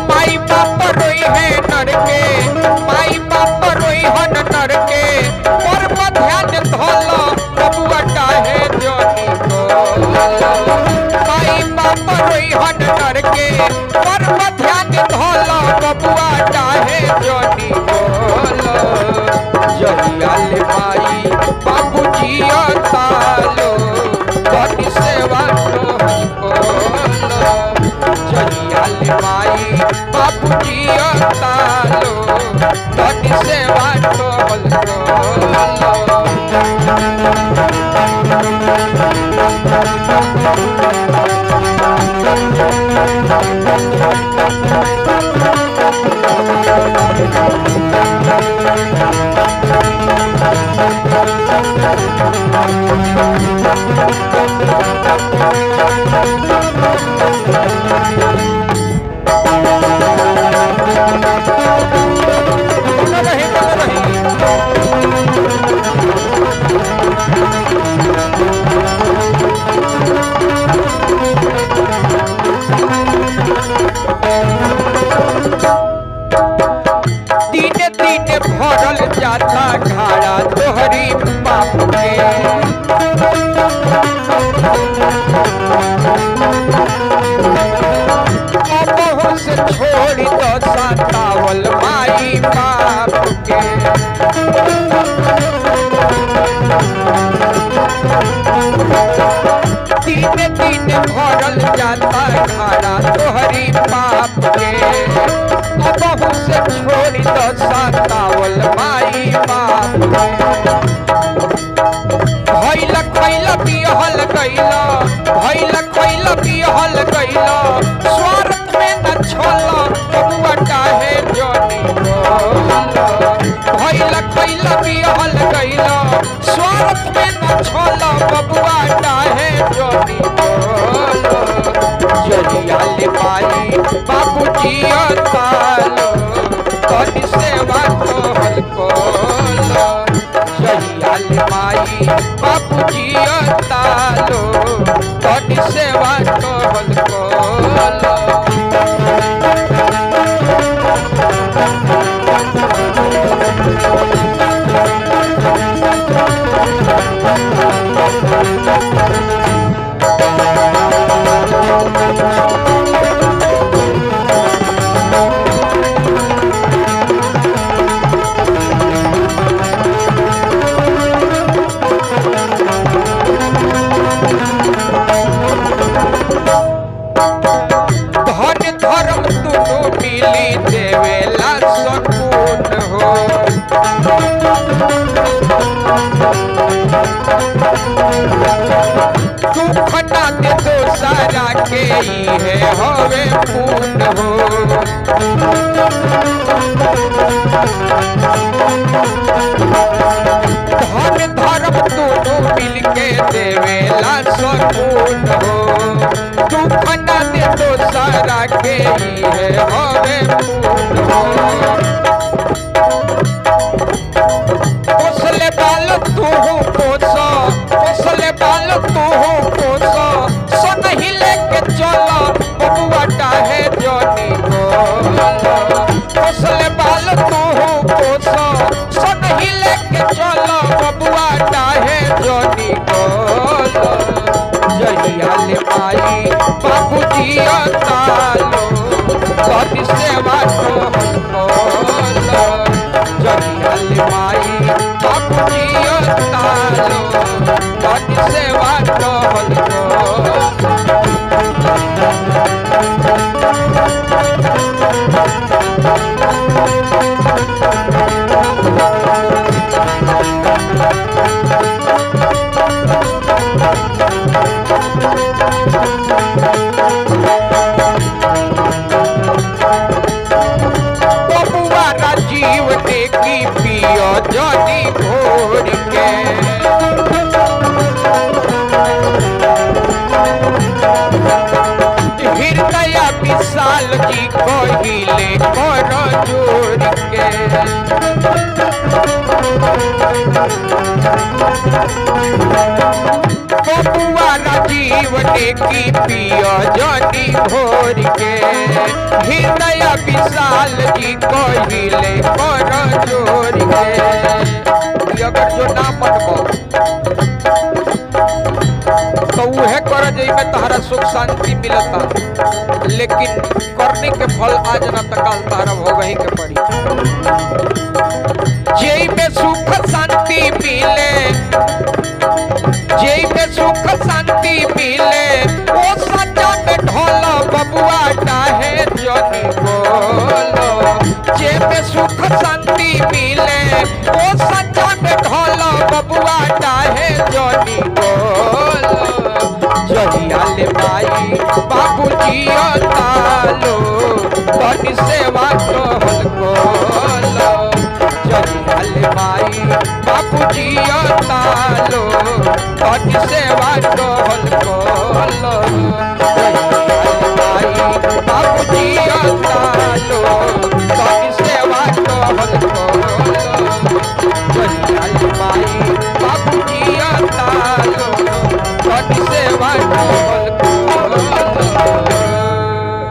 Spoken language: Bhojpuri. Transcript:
माई बाप रोई है नर के, माई बाप रोई हन नर के, पर ध्यान धोलो बबुआ काहे जोनी बोलो। माई बाप रोई हन नर के, पर ध्यान धोलो बबुआ काहे जोनी बोलो। जहियाल माई बाबू जियो तालो बड़ी सेवा तोहर बोलो। जहियाल माई बाबू जियो तालो बड़ी सेवा तोहर बोलो। दीने दीने भरल जाता घाड़ा तोहरी बाप के। अबहु से छोड़ी तो सतावल माई बाप के। दीने दीने भरल जाता घाड़ा तोहरी बाप के। अबहु से छोड़ी तो सतावल माई बाप भइल खइल बिहल गइल, भइल खइल बिहल गइल, स्वार्थ में न छल बबुआ काहे जोनी बोलो। भइल खइल बिहल गइल, स्वार्थ में न छल बबुआ काहे जोनी बोलो। जहियाल माई बाबू जियो तालो बड़ी सेवा तोहर बोलो। जहियाल माई बाबू जियो तालो बड़ी सेवा तोहर बोलो। धन धर्म दुनू मिली देवेला सकून हो। दुख ना दे दोसरा के इहे हवे पून हो। धन धर्म दुनू मिलके देवेला सकून हो। दुख ना दे दोसरा के इहे हवे पून हो। पोसले बाल तूहू पोस, पोसले बाल तूहू पोस, सनही लेके चल बबुआ काहे जोनी बोलो। पोसले बाल तूहू पोस, सनही लेके चल बबुआ काहे जोनी बोलो। जहियाल माई बाबू जियो तालो बड़ी सेवा तोहर बोलो। जहियाल माई बाबू जियो तालो बड़ी सेवा तोहर बोलो। बबुआ राजीव की पियो जनी घोर के। हृदय विशाल जी कहिले कर जोर के। बबुआ राजीव की पियो जनी घोर के। हृदय विशाल जी कहिले कर जोर के। अगर जो ना मनबो तो उहे कर जइमे तहरा सुख शांति मिलता, लेकिन करने के फल आज न तकाल तहरा भोगही के पड़ी। जई में सुख शांति मिले, जई में सुख शांति मिले, ओ सच्चा में ढोल बबुआ डाहे जनी बोलो। जई में सुख शांति मिले, ओ सच्चा में ढोल बबुआ डाहे जनी बोलो। जहिया